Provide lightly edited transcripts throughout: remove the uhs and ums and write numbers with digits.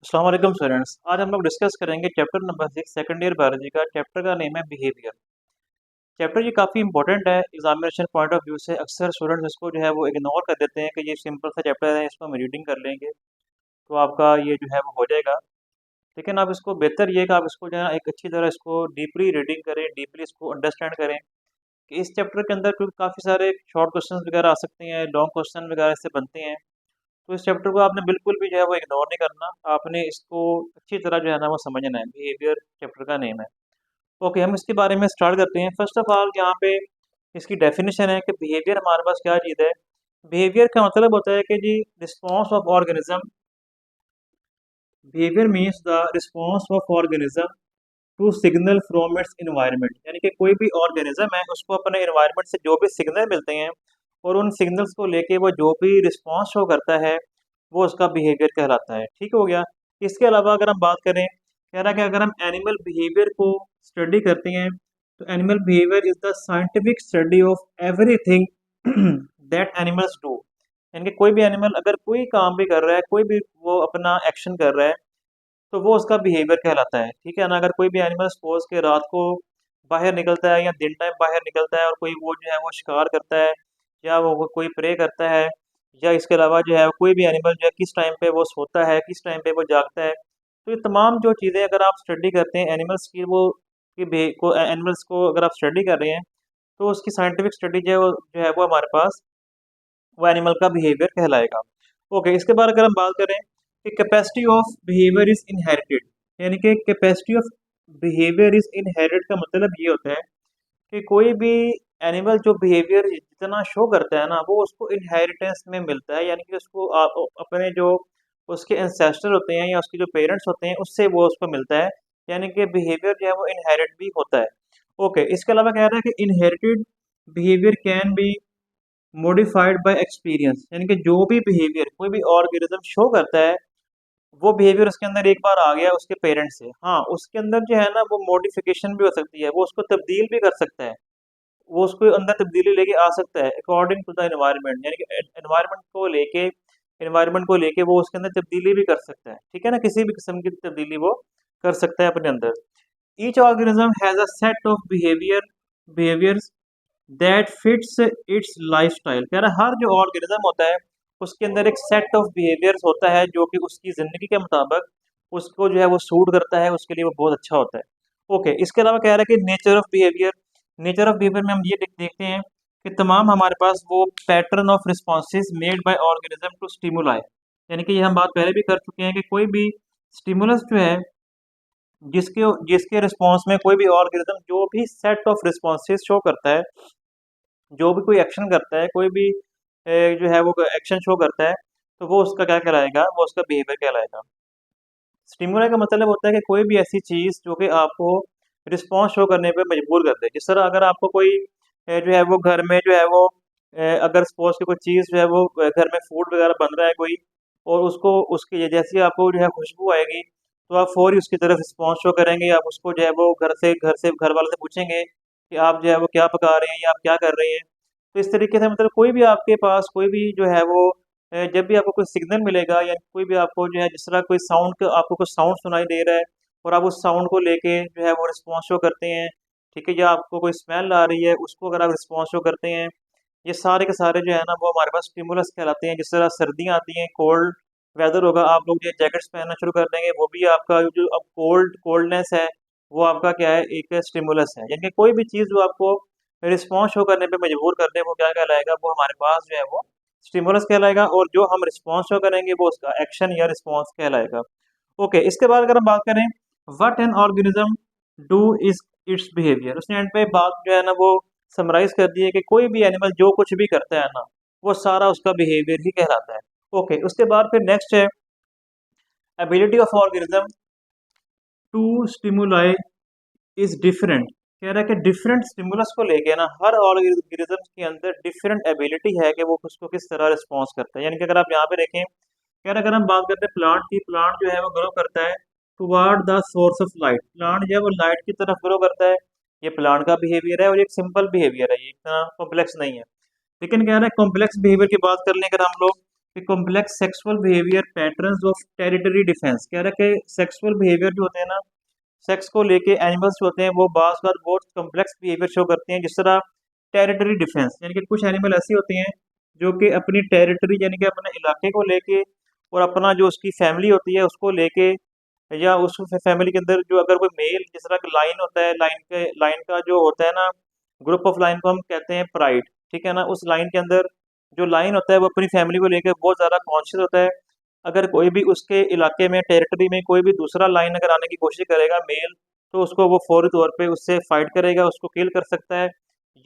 अस्सलाम वालेकुम स्टूडेंट्स। आज हम लोग डिस्कस करेंगे chapter number 6 second year biology का। चैप्टर का नेम है बिहेवियर। चैप्टर ये काफ़ी इंपॉर्टेंट है एग्जामिनेशन पॉइंट ऑफ व्यू से। अक्सर स्टूडेंट्स इसको जो है वो इग्नोर कर देते हैं कि ये सिंपल सा चैप्टर है, इसको हम रीडिंग कर लेंगे तो आपका ये जो है वो हो जाएगा। लेकिन आप इसको बेहतर ये कि आप इसको जो है एक अच्छी तरह इसको डीपली रीडिंग करें, डीपली इसको अंडरस्टैंड करें कि इस चैप्टर के अंदर क्योंकि काफ़ी सारे शॉर्ट क्वेश्चन वगैरह आ सकते हैं, लॉन्ग क्वेश्चन वगैरह इससे बनते हैं। तो इस चैप्टर को आपने बिल्कुल भी जो है वो इग्नोर नहीं करना, आपने इसको अच्छी तरह जो है ना वो समझना है। बिहेवियर चैप्टर का नेम है। ओके, हम इसके बारे में स्टार्ट करते हैं। फर्स्ट ऑफ ऑल यहाँ पे इसकी डेफिनेशन है कि बिहेवियर हमारे पास क्या चीज़ है। बिहेवियर का मतलब होता है कि जी response of organism. Behaviour means the response of organism to signal from its environment, यानी कि कोई भी ऑर्गेनिज्म है उसको अपने इन्वायरमेंट से जो भी सिग्नल मिलते हैं और उन सिग्नल्स को लेके वो जो भी रिस्पॉन्स शो करता है वो उसका बिहेवियर कहलाता है। ठीक हो गया। इसके अलावा अगर हम बात करें, कह रहा है कि अगर हम एनिमल बिहेवियर को स्टडी करते हैं तो animal behaviour is the scientific study of everything that animals do. यानी कि कोई भी एनिमल अगर कोई काम भी कर रहा है, कोई भी वो अपना एक्शन कर रहा है तो वो उसका बिहेवियर कहलाता है। ठीक है ना। अगर कोई भी एनिमल सपोज के रात को बाहर निकलता है या दिन टाइम बाहर निकलता है और कोई वो जो है वो शिकार करता है या वो कोई प्रे करता है, या इसके अलावा जो है कोई भी एनिमल जो है किस टाइम पे वो सोता है, किस टाइम पे वो जागता है, तो ये तमाम जो चीज़ें अगर आप स्टडी करते हैं एनिमल्स की, वो को एनिमल्स को अगर आप स्टडी कर रहे हैं तो उसकी साइंटिफिक स्टडी जो है वो हमारे पास वो एनिमल का बिहेवियर कहलाएगा। ओके, इसके बाद अगर हम बात करें कि capacity of behaviour is inherited, यानी कि capacity of behaviour is inherited का मतलब ये होता है कि कोई भी एनिमल जो बिहेवियर जितना शो करता है ना वो उसको इनहेरिटेंस में मिलता है, यानी कि उसको अपने जो उसके एंसेस्टर होते हैं या उसके जो पेरेंट्स होते हैं उससे वो उसको मिलता है, यानी कि बिहेवियर जो है वो इनहेरिट भी होता है। ओके, इसके अलावा कह रहा है कि inherited behaviour can be modified by experience, यानी कि जो भी बिहेवियर कोई भी ऑर्गेनिज्म शो करता है वो बिहेवियर उसके अंदर एक बार आ गया उसके पेरेंट्स से, हाँ उसके अंदर जो है ना वो मॉडिफिकेशन भी हो सकती है, वो उसको तब्दील भी कर सकता है, वो उसको अंदर तब्दीली लेके आ सकता है अकॉर्डिंग टू द एनवायरनमेंट, यानी कि एनवायरनमेंट को लेके वो उसके अंदर तब्दीली भी कर सकता है। ठीक है ना, किसी भी किस्म की तब्दीली वो कर सकता है अपने अंदर। Each organism has a set of behaviours that fits it's lifestyle. कह रहा है हर जो ऑर्गेनिज्म होता है उसके अंदर एक सेट ऑफ बिहेवियर्स होता है जो कि उसकी ज़िंदगी के मुताबिक उसको जो है वो सूट करता है, उसके लिए वो बहुत अच्छा होता है। ओके, इसके अलावा कह रहा है कि नेचर ऑफ बिहेवियर में हम ये देखते हैं कि तमाम हमारे पास वो pattern of responses made by organism to stimuli, यानी कि ये हम बात पहले भी कर चुके हैं कि कोई भी स्टिमुलस जो है जिसके जिसके रिस्पॉन्स में कोई भी ऑर्गेनिज्म जो भी सेट ऑफ रिस्पॉन्सेज शो करता है, जो भी कोई एक्शन करता है, कोई भी जो है वो एक्शन शो करता है तो वो उसका क्या कहलाएगा, वो उसका बिहेवियर कहलाएगा। स्टिमुलाई का मतलब होता है कि कोई भी ऐसी चीज़ जो कि आपको रिस्पॉन्स शो करने पे मजबूर कर दे। जिस तरह अगर आपको कोई जो है वो घर में जो है वो अगर सपोज की कोई चीज़ जो है वो घर में फूड वगैरह बन रहा है कोई, और उसको उसकी जैसे ही आपको जो है खुशबू आएगी तो आप फौरी उसकी तरफ रिस्पॉन्स शो करेंगे। आप उसको जो है वो घर वालों से पूछेंगे कि आप जो है वो क्या पका रहे हैं या आप क्या कर रहे हैं। तो इस तरीके से मतलब कोई भी आपके पास कोई भी जो है वो जब भी आपको कोई सिग्नल मिलेगा या कोई भी आपको जो है जिस तरह कोई साउंड का आपको कोई साउंड सुनाई दे रहा है और आप उस साउंड को लेके जो है वो रिस्पॉन्स शो करते हैं। ठीक है, या आपको कोई स्मेल आ रही है उसको अगर आप रिस्पॉन्स शो करते हैं, ये सारे के सारे जो है ना वो हमारे पास स्टिमुलस कहलाते हैं। जिस तरह सर्दियाँ आती हैं, कोल्ड वेदर होगा, आप लोग जो जैकेट्स पहनना शुरू कर देंगे, वो भी आपका जो अब कोल्डनेस है वो आपका क्या है, एक स्टिमुलस है। यानी कि कोई भी चीज़ जो आपको रिस्पॉन्स शो करने पे मजबूर कर दे वो क्या कहलाएगा, वो हमारे पास जो है वो स्टिमुलस कहलाएगा, और जो हम रिस्पॉन्स शो करेंगे वो उसका एक्शन या रिस्पॉन्स कहलाएगा। ओके, इसके बाद अगर हम बात करें what an organism do is it's behaviour, उसने एंड पे बात जो है ना वो समराइज कर दी है कि कोई भी एनिमल जो कुछ भी करता है ना वो सारा उसका बिहेवियर ही कहलाता है। ओके, उसके बाद फिर नेक्स्ट है ability of organism to stimuli is different. कह रहा है कि डिफरेंट स्टिमुलस को लेके ना हर ऑर्गेनिज्म के अंदर डिफरेंट एबिलिटी है कि वो उसको किस तरह रिस्पॉन्स करता है। यानी कि अगर आप यहाँ पे देखें, कह रहा है अगर हम बात करते हैं प्लांट की, प्लांट जो है वो ग्रो करता है toward the source of light, plant जो है वो लाइट की तरफ ग्रो करता है। ये प्लांट का बिहेवियर है और ये एक सिंपल बिहेवियर है, ये इतना कॉम्प्लेक्स नहीं है। लेकिन कह रहा है कॉम्प्लेक्स बिहेवियर की बात कर लें अगर हम लोग, कि complex sexual behaviour patterns of territory defence, कह रहा है कि सेक्सुअल बिहेवियर जो होते हैं ना, सेक्स को लेके एनिमल्स जो होते हैं वो बाज़ बार बहुत कॉम्प्लेक्स बिहेवियर शो करते हैं, जिस तरह टेरिटरी डिफेंस, यानी कि कुछ एनिमल ऐसी होती हैं जो कि अपनी टेरिटरी यानी कि अपने इलाके को लेके और अपना जो उसकी फैमिली होती है उसको लेके, या उस फैमिली के अंदर जो अगर कोई मेल, जिस तरह का लाइन होता है, लाइन का जो होता है ना, ग्रुप ऑफ लाइन को हम कहते हैं प्राइड, ठीक है ना, उस लाइन के अंदर जो लाइन होता है वो अपनी फैमिली को लेकर बहुत ज़्यादा कॉन्शियस होता है। अगर कोई भी उसके इलाके में, टेरिटरी में कोई भी दूसरा लाइन अगर आने की कोशिश करेगा मेल, तो उसको वो फौरी तौर पे उससे फाइट करेगा, उसको किल कर सकता है,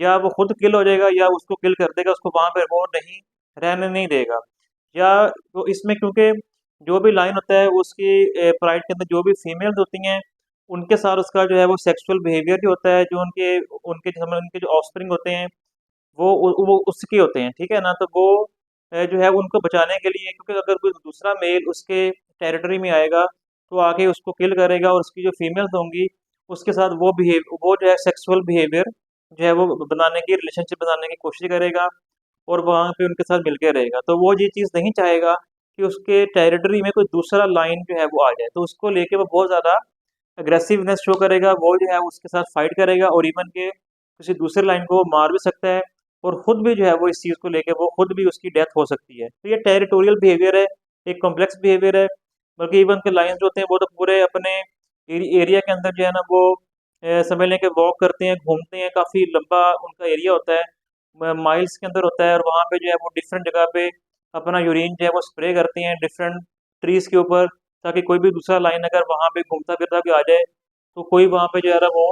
या वो खुद किल हो जाएगा या उसको किल कर देगा, उसको वहाँ पे वो नहीं रहने नहीं देगा। या तो इसमें क्योंकि जो भी लाइन होता है उसकी प्राइड के अंदर जो भी फीमेल्स होती हैं उनके साथ उसका जो है वो सेक्सुअल बिहेवियर भी होता है, जो उनके उनके उनके जो ऑफस्प्रिंग होते हैं वो उसके होते हैं, ठीक है ना, तो वो जो है उनको बचाने के लिए, क्योंकि अगर कोई दूसरा मेल उसके टेरिटरी में आएगा तो आके उसको किल करेगा, और उसकी जो फीमेल्स होंगी उसके साथ वो जो है सेक्सुअल बिहेवियर जो है वो बनाने की, रिलेशनशिप बनाने की कोशिश करेगा और वहाँ पे उनके साथ मिलके रहेगा। तो वो ये चीज़ नहीं चाहेगा कि उसके टेरिटरी में कोई दूसरा लाइन जो है वो आ जाए, तो उसको लेके वो बहुत ज़्यादा अग्रेसिवनेस शो करेगा, वो जो है उसके साथ फाइट करेगा, और इवन के किसी दूसरे लाइन को वो मार भी सकता है, और खुद भी जो है वो इस चीज़ को लेके वो खुद भी उसकी डेथ हो सकती है। तो ये टेरिटोरियल बिहेवियर है, एक कॉम्प्लेक्स बिहेवियर है। बल्कि इवन के लायंस जो होते हैं वो तो पूरे अपने एरिया के अंदर जो है ना वो समझ लें कि वॉक करते हैं, घूमते हैं, काफ़ी लंबा उनका एरिया होता है, माइल्स के अंदर होता है, और वहाँ पे जो है वो डिफरेंट जगह पे अपना यूरिन जो है वो स्प्रे करते हैं डिफरेंट ट्रीज़ के ऊपर, ताकि कोई भी दूसरा लाइन अगर वहाँ पे घूमता फिरता भी आ जाए तो कोई वहाँ पे जो है ना वो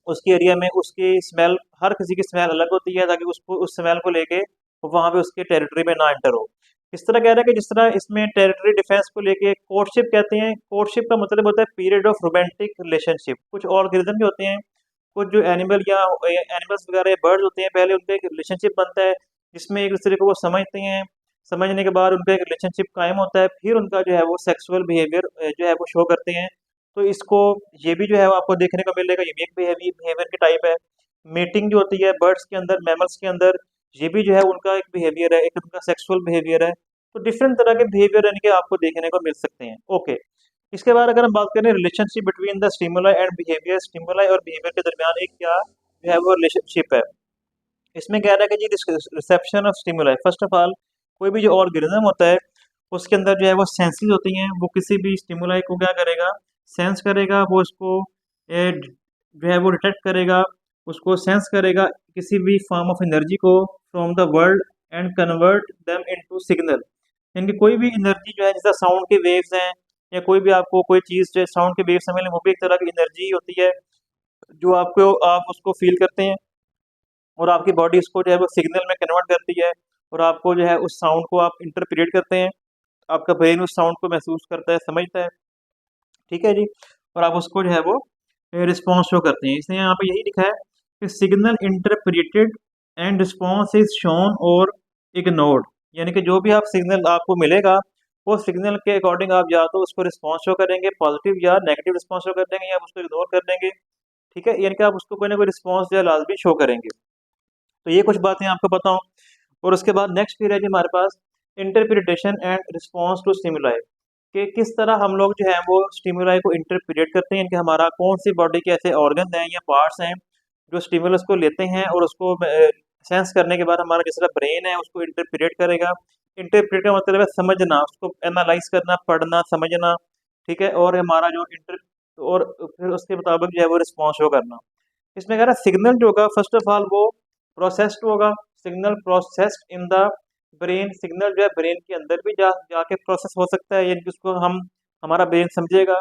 उसके एरिया में, उसकी स्मेल, हर किसी की स्मेल अलग होती है, ताकि उसको उस स्मेल को लेके वो वहाँ पे उसके टेरिटरी में ना एंटर हो। इस तरह कह रहा है कि जिस तरह इसमें टेरिटरी डिफेंस को लेके कोर्टशिप कहते हैं, कोर्टशिप का मतलब होता है पीरियड ऑफ रोमांटिक रिलेशनशिप। कुछ ऑर्गेनिज्म भी होते हैं, कुछ जो एनिमल या एनिमल्स वगैरह बर्ड्स होते हैं, पहले उनका एक रिलेशनशिप बनता है जिसमें एक दूसरे को वो समझते हैं, समझने के बाद उनका एक रिलेशनशिप कायम होता है, फिर उनका जो है वो सेक्सुअल बिहेवियर जो है वो शो करते हैं। तो इसको, ये भी जो है वो आपको देखने को मिलेगा, ये भी एक बिहेवियर की टाइप है। मीटिंग जो होती है बर्ड्स के अंदर, मैमल्स के अंदर, ये भी जो है उनका एक बिहेवियर है, एक उनका सेक्सुअल बिहेवियर है। तो डिफरेंट तरह के बिहेवियर यानी कि आपको देखने को मिल सकते हैं। ओके, इसके बाद अगर हम बात करें relationship between the stimuli and behaviour, stimuli और बिहेवियर के दरमियान एक क्या जो है वो रिलेशनशिप है। इसमें कह रहा है कि जी reception of stimuli, first of all कोई भी जो ऑर्गेनिज्म होता है उसके अंदर जो है वो सेंसेस होती हैं, वो किसी भी स्टिमुलाई को क्या करेगा, सेंस करेगा, वो उसको जो है वो डिटेक्ट करेगा, उसको सेंस करेगा किसी भी फॉर्म ऑफ एनर्जी को from the world and convert them into signal. यानी कि कोई भी एनर्जी जो है, जैसा साउंड के वेव्स हैं, या कोई भी आपको कोई चीज़ जो साउंड के वेव्स समझ लें, वो भी एक तरह की एनर्जी होती है जो आपको, आप उसको फील करते हैं, और आपकी बॉडी उसको जो है वो सिग्नल में कन्वर्ट करती है, और आपको जो है उस साउंड को आप इंटरप्रेट करते हैं, आपका ब्रेन उस साउंड को महसूस करता है, समझता है, ठीक है जी, और आप उसको जो है वो रिस्पॉन्स शो करते हैं। इसलिए यहाँ पे यही लिखा है कि signal interpreted and response is shown और इग्नोर्ड, यानी कि जो भी आप सिग्नल आपको मिलेगा वो सिग्नल के अकॉर्डिंग आप या तो उसको रिस्पॉन्स शो करेंगे, पॉजिटिव या नेगेटिव रिस्पॉन्स शो कर देंगे, या आप उसको इग्नोर कर देंगे, ठीक है, यानी कि आप उसको कोई ना कोई रिस्पॉन्स या लाजमी शो करेंगे। तो ये कुछ बातें आपको बताऊं, और उसके बाद नेक्स्ट फिर है जी हमारे पास interpretation and response to stimuli, कि किस तरह हम लोग जो है वो स्टिमुलाई को इंटरप्रेट करते हैं, कि हमारा कौन सी बॉडी के ऐसे ऑर्गन हैं या पार्ट्स हैं जो स्टिमुलस को लेते हैं और उसको सेंस करने के बाद हमारा जिस तरह ब्रेन है उसको इंटरप्रेट करेगा। इंटरप्रेट का मतलब है समझना, उसको एनालाइज करना, पढ़ना, समझना, ठीक है, और हमारा जो इंटर, और फिर उसके मुताबिक जो है वो रिस्पॉन्स शो करना। इसमें कह रहा है सिग्नल जो होगा फर्स्ट ऑफ ऑल वो प्रोसेस्ड होगा, signal processed in the brain, signal जो है ब्रेन के अंदर भी जाके प्रोसेस हो सकता है, यानी कि उसको हम, हमारा ब्रेन समझेगा,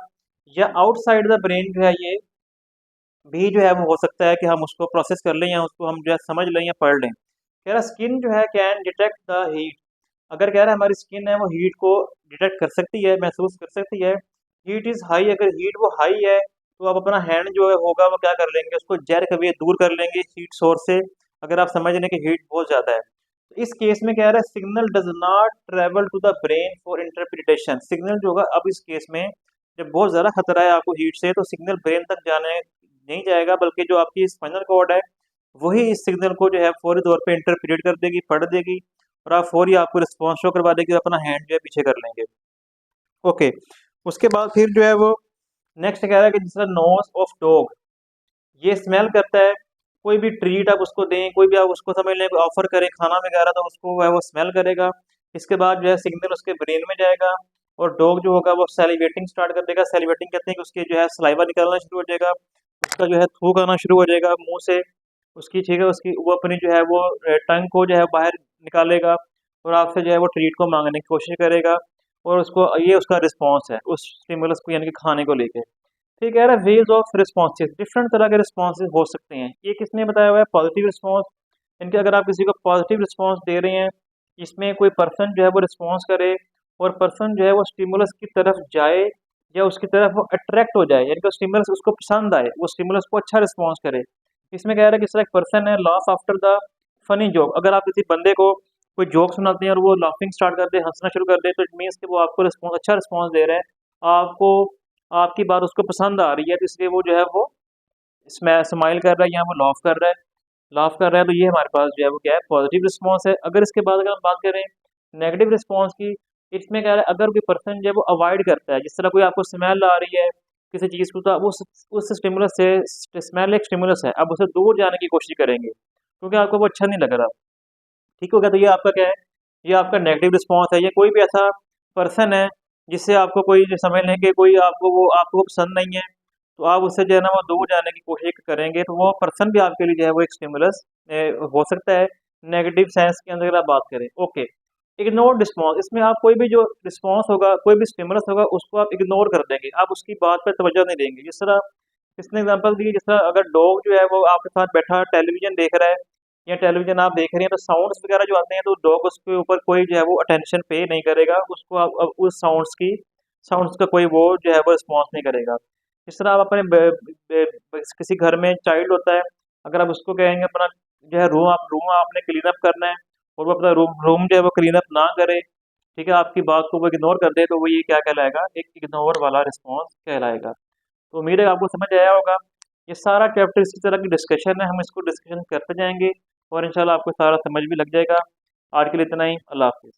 या आउटसाइड द ब्रेन जो है ये भी जो है वो हो सकता है कि हम उसको प्रोसेस कर लें, या उसको हम जो है समझ लें या पढ़ लें। कह रहा स्किन जो है कैन डिटेक्ट द हीट, अगर कह रहा है हमारी स्किन है वो हीट को डिटेक्ट कर सकती है, महसूस कर सकती है। हीट इज़ हाई, अगर हीट वो हाई है तो आप अपना हैंड जो है होगा वो क्या कर लेंगे, उसको जैर कभी दूर कर लेंगे हीट सोर्स से, अगर आप समझ लें कि हीट बहुत ज़्यादा है। तो इस केस में कह रहा है signal does not travel to the brain for interpretation, signal जो होगा अब इस केस में जब बहुत ज़्यादा खतरा है आपको हीट से, तो सिग्नल ब्रेन तक जाने नहीं जाएगा, बल्कि जो आपकी स्पाइनल कॉर्ड है वही इस सिग्नल को जो है फौरी तौर पे इंटरप्रेट कर देगी, पढ़ देगी, और आप फौरी आपको रिस्पॉन्स शो करवा देगी, अपना हैंड जो है पीछे कर लेंगे। ओके, उसके बाद फिर जो है वो नेक्स्ट कह रहा है कि जिस तरह नोज ऑफ डॉग, ये स्मेल करता है, कोई भी ट्रीट आप उसको दें, कोई भी आप उसको समझ लें, कोई ऑफर करें खाना वगैरह, तो उसको वो स्मेल करेगा। इसके बाद जो है सिग्नल उसके ब्रेन में जाएगा और डॉग जो होगा वो सेलिवेटिंग स्टार्ट कर देगा। सेलिवेटिंग कहते हैं कि उसके जो है सलाइवा निकलना शुरू हो जाएगा, उसका जो है थूक आना शुरू हो जाएगा मुंह से, उसकी ठीक है, उसकी वो अपनी जो है वो टंग को जो है बाहर निकालेगा और आपसे जो है वो ट्रीट को मांगने की कोशिश करेगा, और उसको ये उसका रिस्पॉन्स है उस स्टिमुलस को यानी कि खाने को लेके। ठीक है, वेज ऑफ रिस्पॉन्सेज, डिफरेंट तरह के रिस्पॉन्सेज हो सकते हैं। ये किसने बताया हुआ है? Positive response. इनके अगर आप किसी को पॉजिटिव रिस्पॉन्स दे रहे हैं, इसमें कोई पर्सन जो है वो रिस्पॉन्स करे और पर्सन जो है वो स्टिमुलस की तरफ जाए या उसकी तरफ वो अट्रैक्ट हो जाए, यानी कि स्टिमुलस उसको पसंद आए, वो स्टिमुलस को अच्छा रिस्पॉन्स करे। इसमें कह रहा है किस तरह एक पर्सन है laugh after the funny joke, अगर आप किसी बंदे को कोई जोक सुनाते हैं और वो लाफिंग स्टार्ट कर दे, हंसना शुरू कर दे, तो इट मीन्स कि वो आपको रिस्पॉन्स अच्छा रिस्पॉन्स दे रहे हैं, आपको आपकी बात उसको पसंद आ रही है, तो इसलिए वो जो है वो स्माइल कर रहा है या वो लाफ कर रहा है, तो ये हमारे पास जो है वो क्या है? पॉजिटिव रिस्पॉन्स है। अगर इसके बाद अगर हम बात करें नेगेटिव रिस्पॉन्स की, इसमें क्या है, अगर कोई पर्सन जो है वो अवॉइड करता है, जिस तरह कोई आपको स्मेल आ रही है किसी चीज़ को, तो आप उस स्टिमुलस से, स्मेल एक स्टिमुलस है, आप उसे दूर जाने की कोशिश करेंगे क्योंकि आपको वो अच्छा नहीं लग रहा। ठीक हो गया, तो ये आपका क्या है? ये आपका नेगेटिव रिस्पॉन्स है। ये कोई भी ऐसा पर्सन है जिससे आपको कोई जो समझ लें कि कोई आपको पसंद नहीं है, तो आप उससे जो है ना वो दूर जाने की कोशिश करेंगे, तो वो पर्सन भी आपके लिए जो है वो एक स्टिमुलस हो सकता है नेगेटिव सेंस के अंदर अगर आप बात करें। ओके, इग्नोर रिस्पॉन्स, इसमें आप कोई भी जो रिस्पॉन्स होगा, कोई भी स्टिमुलस होगा, उसको आप इग्नोर कर देंगे, आप उसकी बात पर तवज्जो नहीं देंगे। जिस तरह इसने एग्जांपल दी, जिस तरह अगर डॉग जो है वो आपके साथ बैठा टेलीविजन देख रहा है या टेलीविजन आप देख रही हैं, तो साउंड्स वगैरह जो आते हैं तो डॉग उसके ऊपर कोई जो है वो अटेंशन पे नहीं करेगा, उसको आप उस साउंड्स का कोई वो जो है वो रिस्पॉन्स नहीं करेगा। इस तरह आप अपने किसी घर में चाइल्ड होता है, अगर आप उसको कहेंगे अपना जो है रूम आपने क्लीन अप करना है और वो अपना रूम रूम जो है वो क्लीन अप ना करे, ठीक है, आपकी बात को वो इग्नोर कर दे, तो वो ये क्या कहलाएगा? एक इग्नोर वाला रिस्पॉन्स कहलाएगा। तो उम्मीद है आपको समझ आया होगा। ये सारा चैप्टर इसी तरह की डिस्कशन है, हम इसको डिस्कशन करते जाएंगे और इंशाल्लाह आपको सारा समझ भी लग जाएगा। आज के लिए इतना ही, अल्लाह हाफिज़।